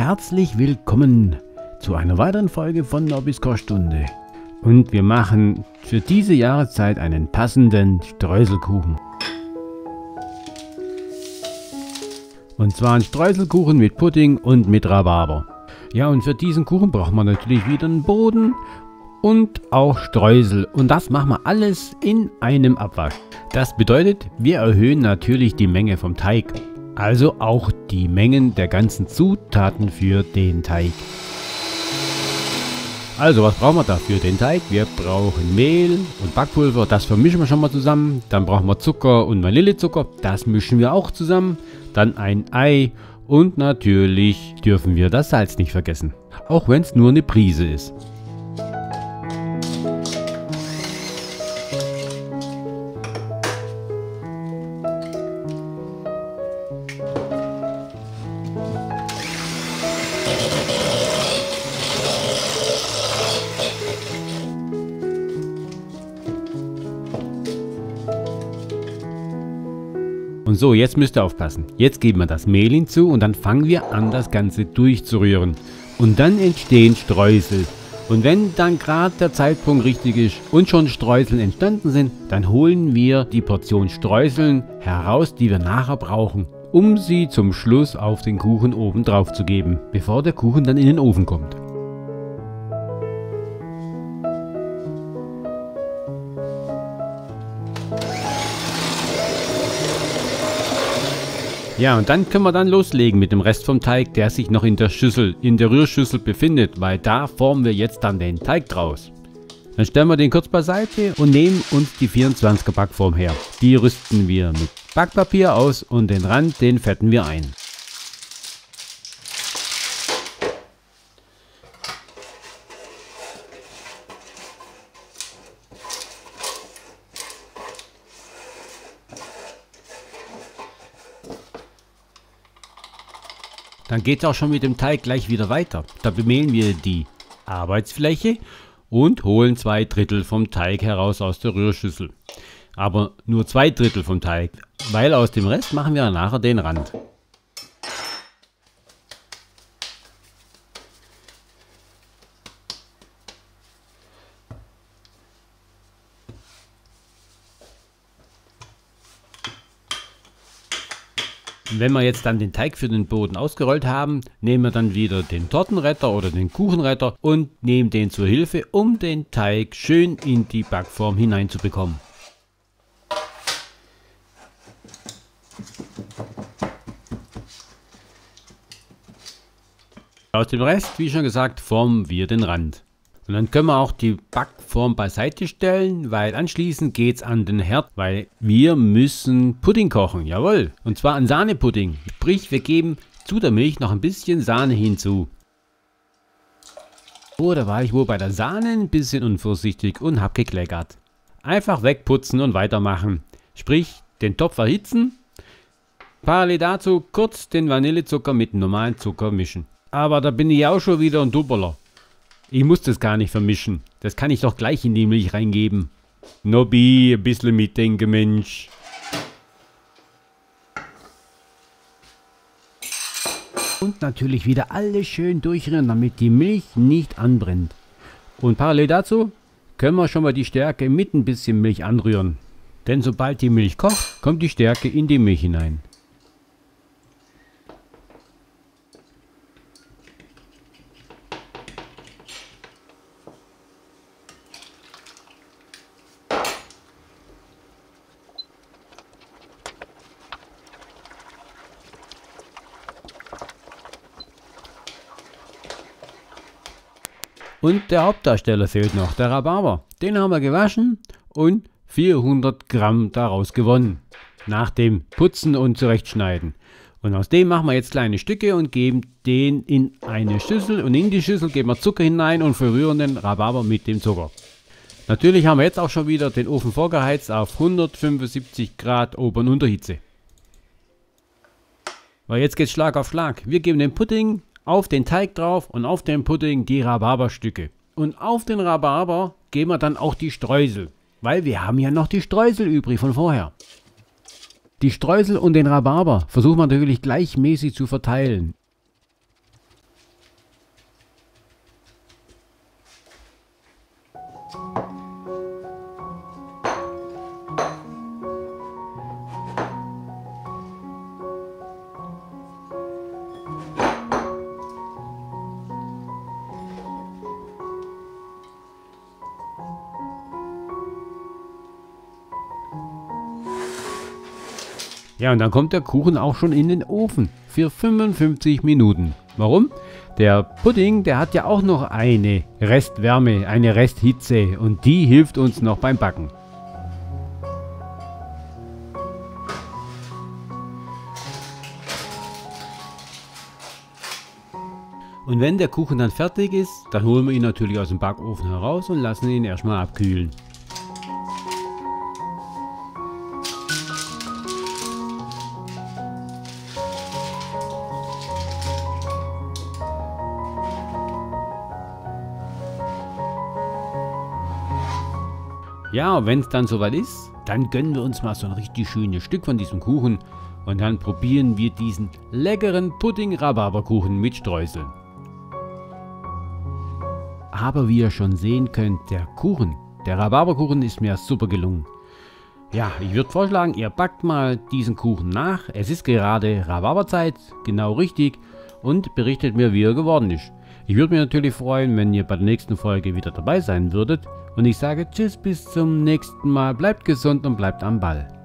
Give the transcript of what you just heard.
Herzlich willkommen zu einer weiteren Folge von Norbis Kochstunde. Und wir machen für diese Jahreszeit einen passenden Streuselkuchen. Und zwar einen Streuselkuchen mit Pudding und mit Rhabarber. Ja, und für diesen Kuchen braucht man natürlich wieder einen Boden und auch Streusel. Und das machen wir alles in einem Abwasch. Das bedeutet, wir erhöhen natürlich die Menge vom Teig. Also auch die Mengen der ganzen Zutaten für den Teig. Also was brauchen wir da für den Teig? Wir brauchen Mehl und Backpulver, das vermischen wir schon mal zusammen. Dann brauchen wir Zucker und Vanillezucker, das mischen wir auch zusammen. Dann ein Ei und natürlich dürfen wir das Salz nicht vergessen. Auch wenn es nur eine Prise ist. Und so, jetzt müsst ihr aufpassen. Jetzt geben wir das Mehl hinzu und dann fangen wir an, das Ganze durchzurühren. Und dann entstehen Streusel. Und wenn dann gerade der Zeitpunkt richtig ist und schon Streusel entstanden sind, dann holen wir die Portion Streuseln heraus, die wir nachher brauchen, um sie zum Schluss auf den Kuchen oben drauf zu geben, bevor der Kuchen dann in den Ofen kommt. Ja, und dann können wir dann loslegen mit dem Rest vom Teig, der sich noch in der Schüssel, in der Rührschüssel befindet, weil da formen wir jetzt dann den Teig draus. Dann stellen wir den kurz beiseite und nehmen uns die 24er Backform her. Die rüsten wir mit Backpapier aus und den Rand, den fetten wir ein. Dann geht es auch schon mit dem Teig gleich wieder weiter. Da bemehlen wir die Arbeitsfläche und holen 2/3 vom Teig heraus aus der Rührschüssel. Aber nur 2/3 vom Teig, weil aus dem Rest machen wir nachher den Rand. Wenn wir jetzt dann den Teig für den Boden ausgerollt haben, nehmen wir dann wieder den Tortenretter oder den Kuchenretter und nehmen den zur Hilfe, um den Teig schön in die Backform hineinzubekommen. Aus dem Rest, wie schon gesagt, formen wir den Rand. Und dann können wir auch die Backform beiseite stellen, weil anschließend geht es an den Herd, weil wir müssen Pudding kochen, jawohl. Und zwar einen Sahnepudding, sprich wir geben zu der Milch noch ein bisschen Sahne hinzu. Oh, da war ich wohl bei der Sahne ein bisschen unvorsichtig und hab gekleckert. Einfach wegputzen und weitermachen, sprich den Topf erhitzen, parallel dazu kurz den Vanillezucker mit normalen Zucker mischen. Aber da bin ich auch schon wieder ein Dubberler. Ich muss das gar nicht vermischen. Das kann ich doch gleich in die Milch reingeben. Nobby, ein bisschen mitdenken, Mensch. Und natürlich wieder alles schön durchrühren, damit die Milch nicht anbrennt. Und parallel dazu können wir schon mal die Stärke mit ein bisschen Milch anrühren. Denn sobald die Milch kocht, kommt die Stärke in die Milch hinein. Und der Hauptdarsteller fehlt noch, der Rhabarber. Den haben wir gewaschen und 400 Gramm daraus gewonnen. Nach dem Putzen und Zurechtschneiden. Und aus dem machen wir jetzt kleine Stücke und geben den in eine Schüssel. Und in die Schüssel geben wir Zucker hinein und verrühren den Rhabarber mit dem Zucker. Natürlich haben wir jetzt auch schon wieder den Ofen vorgeheizt auf 175 Grad Ober- und Unterhitze. Weil jetzt geht es Schlag auf Schlag. Wir geben den Pudding auf den Teig drauf und auf den Pudding die Rhabarberstücke. Und auf den Rhabarber geben wir dann auch die Streusel, weil wir haben ja noch die Streusel übrig von vorher. Die Streusel und den Rhabarber versuchen wir natürlich gleichmäßig zu verteilen. Ja, und dann kommt der Kuchen auch schon in den Ofen für 55 Minuten. Warum? Der Pudding, der hat ja auch noch eine Restwärme, eine Resthitze und die hilft uns noch beim Backen. Und wenn der Kuchen dann fertig ist, dann holen wir ihn natürlich aus dem Backofen heraus und lassen ihn erstmal abkühlen. Ja, wenn es dann soweit ist, dann gönnen wir uns mal so ein richtig schönes Stück von diesem Kuchen und dann probieren wir diesen leckeren Pudding-Rhabarberkuchen mit Streuseln. Aber wie ihr schon sehen könnt, der Rhabarberkuchen ist mir super gelungen. Ja, ich würde vorschlagen, ihr backt mal diesen Kuchen nach. Es ist gerade Rhabarberzeit, genau richtig, und berichtet mir, wie er geworden ist. Ich würde mich natürlich freuen, wenn ihr bei der nächsten Folge wieder dabei sein würdet. Und ich sage Tschüss, bis zum nächsten Mal. Bleibt gesund und bleibt am Ball.